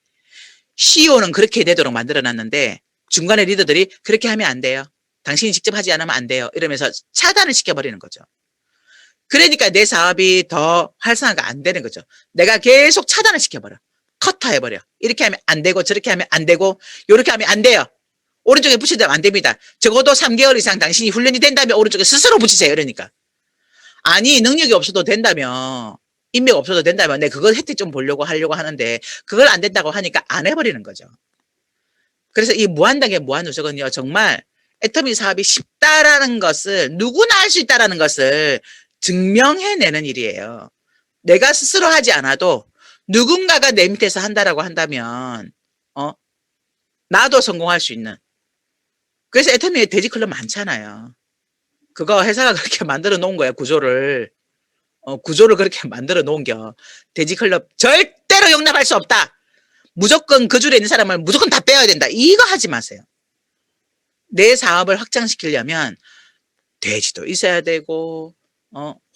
CEO는 그렇게 되도록 만들어 놨는데 중간에 리더들이 그렇게 하면 안 돼요. 당신이 직접 하지 않으면 안 돼요. 이러면서 차단을 시켜버리는 거죠. 그러니까 내 사업이 더 활성화가 안 되는 거죠. 내가 계속 차단을 시켜버려. 커터해버려. 이렇게 하면 안 되고 저렇게 하면 안 되고 이렇게 하면 안 돼요. 오른쪽에 붙이면 안 됩니다. 적어도 3개월 이상 당신이 훈련이 된다면 오른쪽에 스스로 붙이세요. 이러니까. 아니 능력이 없어도 된다면 인맥 없어도 된다면 내 그걸 혜택 좀 보려고 하려고 하는데 그걸 안 된다고 하니까 안 해버리는 거죠. 그래서 이 무한단계 무한누적은요. 정말 애터미 사업이 쉽다라는 것을 누구나 할 수 있다라는 것을 증명해내는 일이에요. 내가 스스로 하지 않아도 누군가가 내 밑에서 한다라고 한다면 나도 성공할 수 있는. 그래서 애터미에 돼지클럽 많잖아요. 그거 회사가 그렇게 만들어 놓은 거야. 구조를 그렇게 만들어 놓은 겨. 돼지클럽 절대로 용납할 수 없다. 무조건 그 줄에 있는 사람을 무조건 다 빼야 된다. 이거 하지 마세요. 내 사업을 확장시키려면 돼지도 있어야 되고,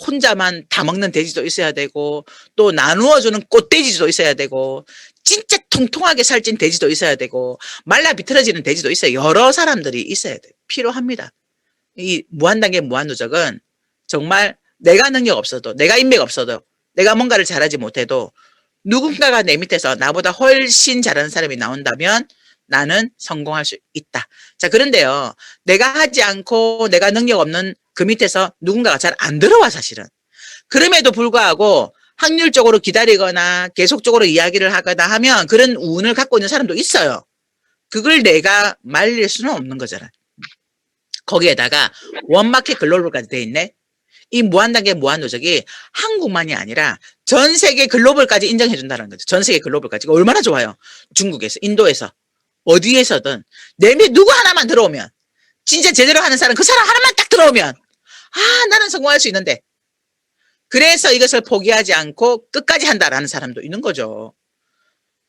혼자만 다 먹는 돼지도 있어야 되고, 또 나누어주는 꽃돼지도 있어야 되고, 진짜 통통하게 살찐 돼지도 있어야 되고, 말라 비틀어지는 돼지도 있어요. 여러 사람들이 있어야 돼요. 필요합니다. 이 무한단계 무한누적은 정말 내가 능력 없어도, 내가 인맥 없어도, 내가 뭔가를 잘하지 못해도 누군가가 내 밑에서 나보다 훨씬 잘하는 사람이 나온다면 나는 성공할 수 있다. 자, 그런데요, 내가 하지 않고 내가 능력 없는 그 밑에서 누군가가 잘 안 들어와, 사실은. 그럼에도 불구하고 확률적으로 기다리거나 계속적으로 이야기를 하거나 하면 그런 운을 갖고 있는 사람도 있어요. 그걸 내가 말릴 수는 없는 거잖아요. 거기에다가 원마켓 글로벌까지 돼 있네. 이 무한단계 무한누적이 한국만이 아니라 전 세계 글로벌까지 인정해 준다는 거죠. 전 세계 글로벌까지. 얼마나 좋아요. 중국에서, 인도에서, 어디에서든 내 밑에 누구 하나만 들어오면, 진짜 제대로 하는 사람, 그 사람 하나만 딱 들어오면, 아, 나는 성공할 수 있는데. 그래서 이것을 포기하지 않고 끝까지 한다라는 사람도 있는 거죠.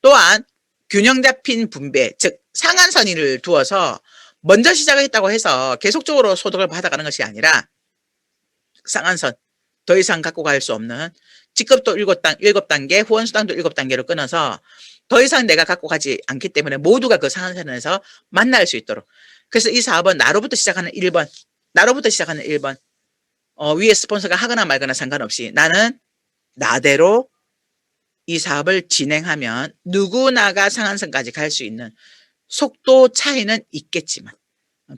또한 균형 잡힌 분배, 즉 상한선의를 두어서 먼저 시작을 했다고 해서 계속적으로 소득을 받아가는 것이 아니라 상한선, 더 이상 갖고 갈 수 없는 직급도 7단계, 후원수당도 7단계로 끊어서 더 이상 내가 갖고 가지 않기 때문에 모두가 그 상한선에서 만날 수 있도록. 그래서 이 사업은 나로부터 시작하는 1번, 위에 스폰서가 하거나 말거나 상관없이 나는 나대로 이 사업을 진행하면 누구나가 상한선까지 갈 수 있는 속도 차이는 있겠지만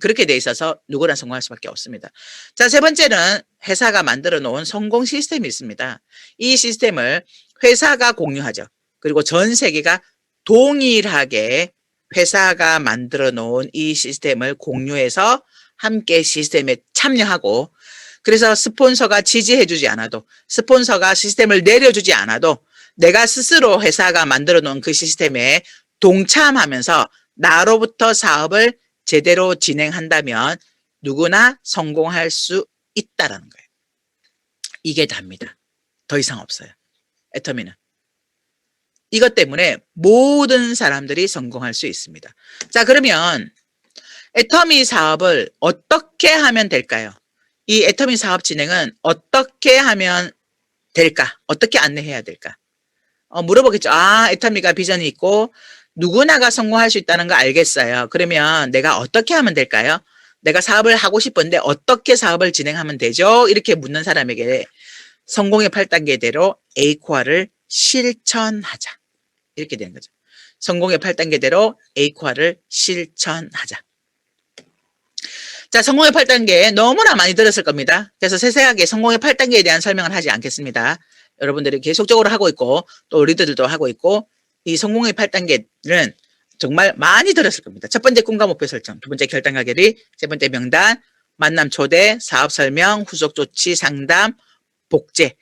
그렇게 돼 있어서 누구나 성공할 수밖에 없습니다. 자, 세 번째는 회사가 만들어 놓은 성공 시스템이 있습니다. 이 시스템을 회사가 공유하죠. 그리고 전 세계가 동일하게 회사가 만들어 놓은 이 시스템을 공유해서 함께 시스템에 참여하고, 그래서 스폰서가 지지해 주지 않아도, 스폰서가 시스템을 내려주지 않아도 내가 스스로 회사가 만들어 놓은 그 시스템에 동참하면서 나로부터 사업을 제대로 진행한다면 누구나 성공할 수 있다라는 거예요. 이게 답니다. 더 이상 없어요. 애터미는. 이것 때문에 모든 사람들이 성공할 수 있습니다. 자, 그러면 애터미 사업을 어떻게 하면 될까요? 이 애터미 사업 진행은 어떻게 하면 될까? 어떻게 안내해야 될까? 물어보겠죠. 아, 애터미가 비전이 있고 누구나가 성공할 수 있다는 거 알겠어요. 그러면 내가 어떻게 하면 될까요? 내가 사업을 하고 싶은데 어떻게 사업을 진행하면 되죠? 이렇게 묻는 사람에게 성공의 8단계대로 에이코아를 실천하자. 이렇게 되는 거죠. 성공의 8단계대로 에이코아를 실천하자. 자, 성공의 8단계 너무나 많이 들었을 겁니다. 그래서 세세하게 성공의 8단계에 대한 설명을 하지 않겠습니다. 여러분들이 계속적으로 하고 있고 또 리더들도 하고 있고 이 성공의 8단계는 정말 많이 들었을 겁니다. 첫 번째 꿈과 목표 설정, 두 번째 결단과 결의, 세 번째 명단, 만남 초대, 사업 설명, 후속 조치, 상담, 복제.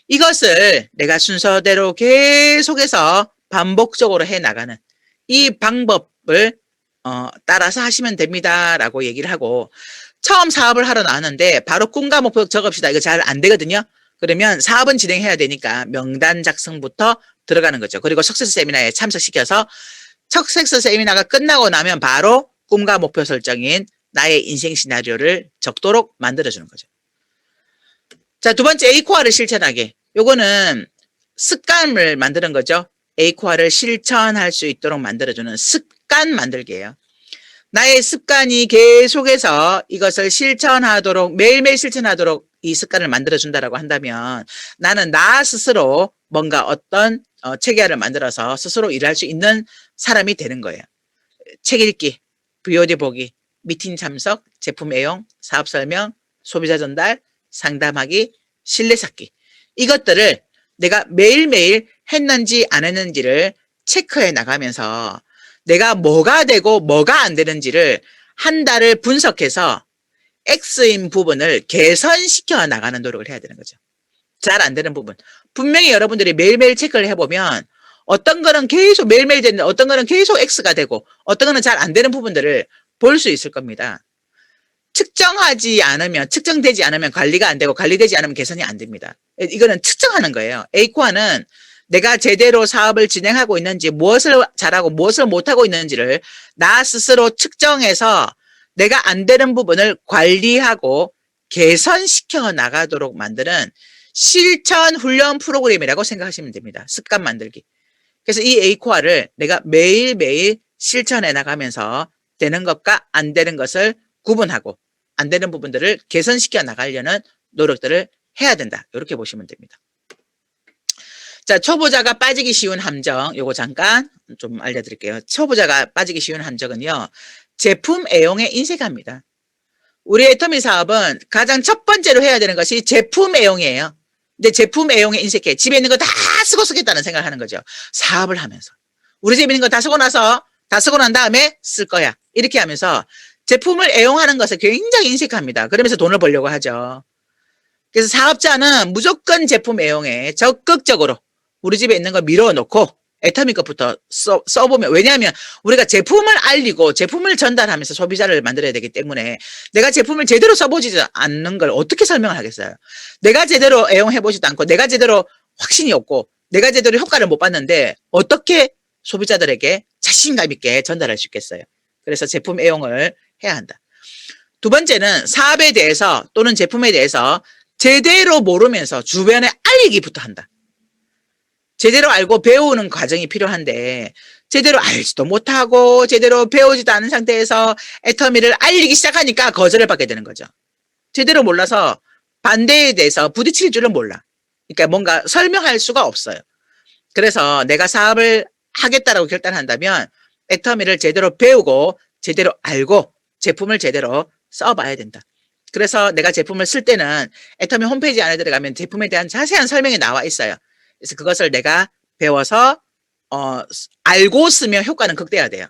이것을 내가 순서대로 계속해서 반복적으로 해 나가는 이 방법을 따라서 하시면 됩니다라고 얘기를 하고, 처음 사업을 하러 나왔는데 바로 꿈과 목표 적읍시다. 이거 잘 안 되거든요. 그러면 사업은 진행해야 되니까 명단 작성부터 들어가는 거죠. 그리고 석세스 세미나에 참석시켜서 석세스 세미나가 끝나고 나면 바로 꿈과 목표 설정인 나의 인생 시나리오를 적도록 만들어주는 거죠. 자, 두 번째 에이코아를 실천하게. 요거는 습관을 만드는 거죠. 에이코아를 실천할 수 있도록 만들어주는 습관 만들기예요. 나의 습관이 계속해서 이것을 실천하도록, 매일매일 실천하도록 이 습관을 만들어준다라고 한다면 나는 나 스스로 뭔가 어떤 체계를 만들어서 스스로 일할 수 있는 사람이 되는 거예요. 책 읽기, VOD 보기, 미팅 참석, 제품 애용, 사업 설명, 소비자 전달, 상담하기, 신뢰 쌓기. 이것들을 내가 매일매일 했는지 안 했는지를 체크해 나가면서 내가 뭐가 되고 뭐가 안 되는지를 한 달을 분석해서 X인 부분을 개선시켜 나가는 노력을 해야 되는 거죠. 잘 안 되는 부분. 분명히 여러분들이 매일매일 체크를 해보면 어떤 거는 계속 매일매일 되는데 어떤 거는 계속 X가 되고 어떤 거는 잘 안 되는 부분들을 볼 수 있을 겁니다. 측정하지 않으면, 측정되지 않으면 관리가 안 되고 관리되지 않으면 개선이 안 됩니다. 이거는 측정하는 거예요. 에이코아는 내가 제대로 사업을 진행하고 있는지, 무엇을 잘하고 무엇을 못하고 있는지를 나 스스로 측정해서 내가 안 되는 부분을 관리하고 개선시켜 나가도록 만드는 실천 훈련 프로그램이라고 생각하시면 됩니다. 습관 만들기. 그래서 이 A코어를 내가 매일매일 실천해 나가면서 되는 것과 안 되는 것을 구분하고 안 되는 부분들을 개선시켜 나가려는 노력들을 해야 된다. 이렇게 보시면 됩니다. 자, 초보자가 빠지기 쉬운 함정, 요거 잠깐 좀 알려드릴게요. 초보자가 빠지기 쉬운 함정은요, 제품 애용에 인색합니다. 우리 애터미 사업은 가장 첫 번째로 해야 되는 것이 제품 애용이에요. 근데 제품 애용에 인색해. 집에 있는 거 다 쓰고 쓰겠다는 생각을 하는 거죠. 사업을 하면서. 우리 집에 있는 거 다 쓰고 나서, 다 쓰고 난 다음에 쓸 거야. 이렇게 하면서 제품을 애용하는 것에 굉장히 인색합니다. 그러면서 돈을 벌려고 하죠. 그래서 사업자는 무조건 제품 애용에 적극적으로 우리 집에 있는 거 밀어놓고 애터미 것부터 써보면, 왜냐하면 우리가 제품을 알리고 제품을 전달하면서 소비자를 만들어야 되기 때문에 내가 제품을 제대로 써보지 않는 걸 어떻게 설명을 하겠어요. 내가 제대로 애용해보지도 않고 내가 제대로 확신이 없고 내가 제대로 효과를 못 봤는데 어떻게 소비자들에게 자신감 있게 전달할 수 있겠어요. 그래서 제품 애용을 해야 한다. 두 번째는 사업에 대해서 또는 제품에 대해서 제대로 모르면서 주변에 알리기부터 한다. 제대로 알고 배우는 과정이 필요한데 제대로 알지도 못하고 제대로 배우지도 않은 상태에서 애터미를 알리기 시작하니까 거절을 받게 되는 거죠. 제대로 몰라서 반대에 대해서 부딪힐 줄은 몰라. 그러니까 뭔가 설명할 수가 없어요. 그래서 내가 사업을 하겠다라고 결단한다면 애터미를 제대로 배우고 제대로 알고 제품을 제대로 써봐야 된다. 그래서 내가 제품을 쓸 때는 애터미 홈페이지 안에 들어가면 제품에 대한 자세한 설명이 나와 있어요. 그래서 그것을 내가 배워서 알고 쓰면 효과는 극대화돼요.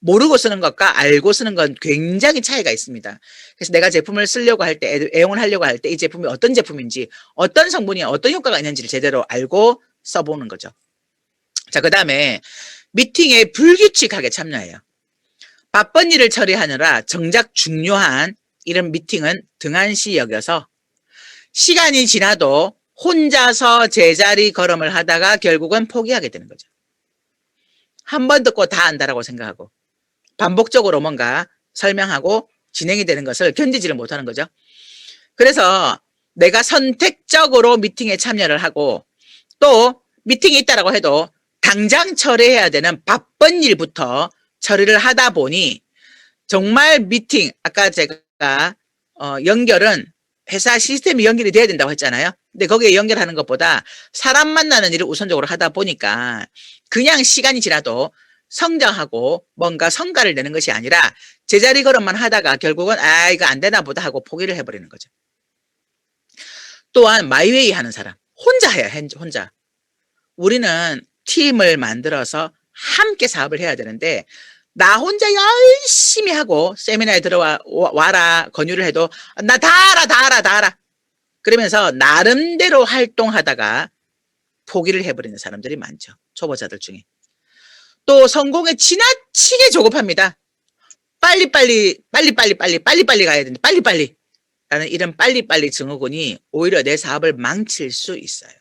모르고 쓰는 것과 알고 쓰는 건 굉장히 차이가 있습니다. 그래서 내가 제품을 쓰려고 할 때, 애용을 하려고 할 때 이 제품이 어떤 제품인지, 어떤 성분이 어떤 효과가 있는지를 제대로 알고 써보는 거죠. 자, 그 다음에 미팅에 불규칙하게 참여해요. 바쁜 일을 처리하느라 정작 중요한 이런 미팅은 등한시 여겨서 시간이 지나도 혼자서 제자리 걸음을 하다가 결국은 포기하게 되는 거죠. 한 번 듣고 다 안다라고 생각하고 반복적으로 뭔가 설명하고 진행이 되는 것을 견디지를 못하는 거죠. 그래서 내가 선택적으로 미팅에 참여를 하고 또 미팅이 있다라고 해도 당장 처리해야 되는 바쁜 일부터 처리를 하다 보니 정말 미팅, 아까 제가 연결은 회사 시스템이 연결이 돼야 된다고 했잖아요. 근데 거기에 연결하는 것보다 사람 만나는 일을 우선적으로 하다 보니까 그냥 시간이 지나도 성장하고 뭔가 성과를 내는 것이 아니라 제자리 걸음만 하다가 결국은 이거 안 되나 보다 하고 포기를 해버리는 거죠. 또한 마이웨이 하는 사람, 혼자 해요. 혼자. 우리는 팀을 만들어서 함께 사업을 해야 되는데 나 혼자 열심히 하고 세미나에 와라 권유를 해도 나 다 알아 그러면서 나름대로 활동하다가 포기를 해버리는 사람들이 많죠. 초보자들 중에. 또 성공에 지나치게 조급합니다. 빨리빨리 가야 되는데 빨리빨리 라는 이런 빨리빨리 증후군이 오히려 내 사업을 망칠 수 있어요.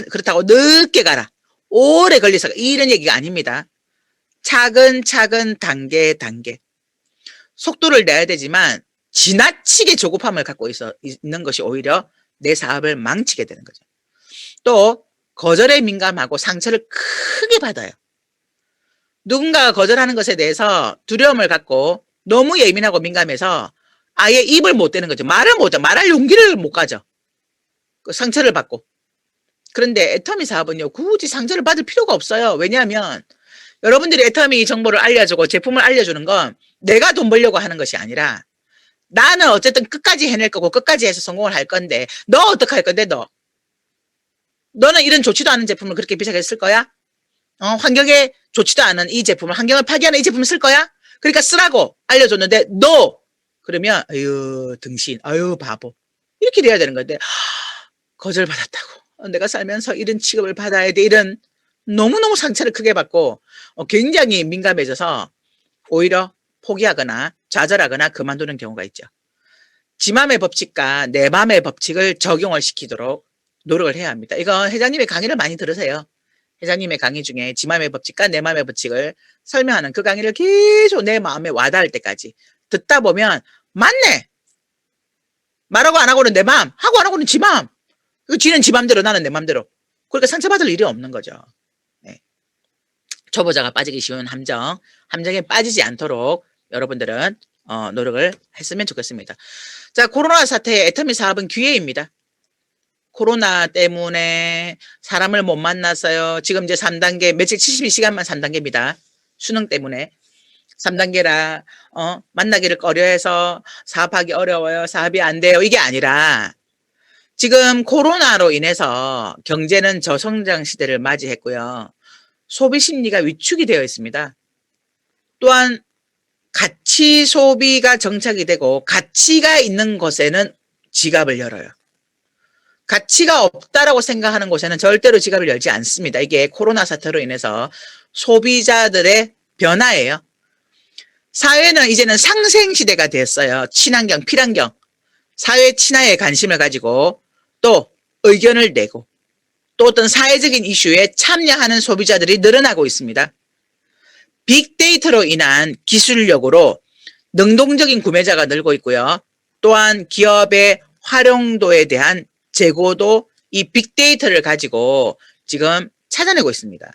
그렇다고 늦게 가라, 오래 걸려서 이런 얘기가 아닙니다. 차근차근 단계 속도를 내야 되지만 지나치게 조급함을 갖고 있는 것이 오히려 내 사업을 망치게 되는 거죠. 또 거절에 민감하고 상처를 크게 받아요. 누군가가 거절하는 것에 대해서 두려움을 갖고 너무 예민하고 민감해서 아예 입을 못 대는 거죠. 말할 용기를 못 가져. 상처를 받고. 그런데 애터미 사업은요, 굳이 상처를 받을 필요가 없어요. 왜냐하면 여러분들이 애터미 정보를 알려주고 제품을 알려주는 건 내가 돈 벌려고 하는 것이 아니라 나는 어쨌든 끝까지 해낼 거고 끝까지 해서 성공을 할 건데 너 어떻게 할 건데 너는 이런 좋지도 않은 제품을 그렇게 비싸게 쓸 거야? 환경에 좋지도 않은 이 제품을, 환경을 파괴하는 이 제품을 쓸 거야? 그러니까 쓰라고 알려줬는데 그러면 아유 등신, 아유 바보 이렇게 돼야 되는 건데 거절받았다고 내가 살면서 이런 취급을 받아야 돼, 이런 너무너무 상처를 크게 받고 굉장히 민감해져서 오히려 포기하거나 좌절하거나 그만두는 경우가 있죠. 지 맘의 법칙과 내 맘의 법칙을 적용을 시키도록 노력을 해야 합니다. 이거 회장님의 강의를 많이 들으세요. 회장님의 강의 중에 지 맘의 법칙과 내 맘의 법칙을 설명하는 그 강의를 계속 내 마음에 와닿을 때까지 듣다 보면 맞네. 말하고 안 하고는 내 맘, 하고 안 하고는 지 맘. 지는 지 맘대로 나는 내 맘대로. 그러니까 상처받을 일이 없는 거죠. 네. 초보자가 빠지기 쉬운 함정에 빠지지 않도록 여러분들은 노력을 했으면 좋겠습니다. 자, 코로나 사태의 애터미 사업은 기회입니다. 코로나 때문에 사람을 못 만났어요. 지금 이제 3단계, 며칠 72시간만 3단계입니다. 수능 때문에. 3단계라, 만나기를 꺼려해서 사업하기 어려워요. 사업이 안 돼요. 이게 아니라, 지금 코로나로 인해서 경제는 저성장 시대를 맞이했고요. 소비 심리가 위축이 되어 있습니다. 또한 가치 소비가 정착이 되고 가치가 있는 곳에는 지갑을 열어요. 가치가 없다라고 생각하는 곳에는 절대로 지갑을 열지 않습니다. 이게 코로나 사태로 인해서 소비자들의 변화예요. 사회는 이제는 상생시대가 됐어요. 친환경, 필환경. 사회 친화에 관심을 가지고 또 의견을 내고 또 어떤 사회적인 이슈에 참여하는 소비자들이 늘어나고 있습니다. 빅데이터로 인한 기술력으로 능동적인 구매자가 늘고 있고요. 또한 기업의 활용도에 대한 재고도 이 빅데이터를 가지고 지금 찾아내고 있습니다.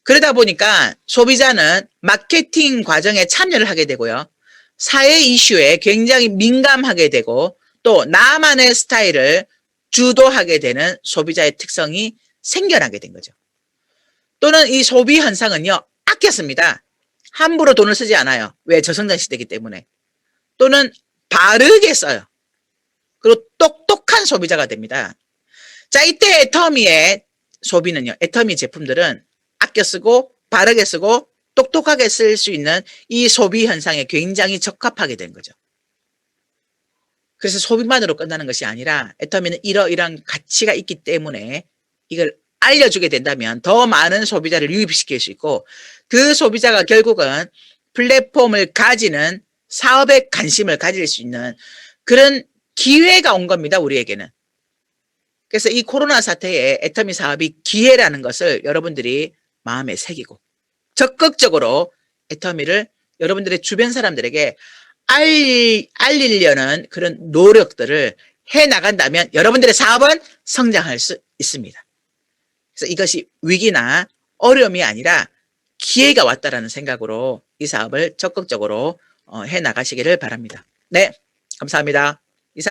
그러다 보니까 소비자는 마케팅 과정에 참여를 하게 되고요. 사회 이슈에 굉장히 민감하게 되고 또 나만의 스타일을 주도하게 되는 소비자의 특성이 생겨나게 된 거죠. 또는 이 소비 현상은요. 아꼈습니다. 함부로 돈을 쓰지 않아요. 왜? 저성장 시대이기 때문에. 또는 바르게 써요. 그리고 똑똑한 소비자가 됩니다. 자, 이때 애터미의 소비는요. 애터미 제품들은 아껴 쓰고 바르게 쓰고 똑똑하게 쓸 수 있는 이 소비 현상에 굉장히 적합하게 된 거죠. 그래서 소비만으로 끝나는 것이 아니라 애터미는 이러이러한 가치가 있기 때문에 이걸 알려주게 된다면 더 많은 소비자를 유입시킬 수 있고 그 소비자가 결국은 플랫폼을 가지는 사업에 관심을 가질 수 있는 그런 기회가 온 겁니다. 우리에게는. 그래서 이 코로나 사태에 애터미 사업이 기회라는 것을 여러분들이 마음에 새기고 적극적으로 애터미를 여러분들의 주변 사람들에게 알리려는 그런 노력들을 해나간다면 여러분들의 사업은 성장할 수 있습니다. 그래서 이것이 위기나 어려움이 아니라 기회가 왔다라는 생각으로 이 사업을 적극적으로 해나가시기를 바랍니다. 네, 감사합니다.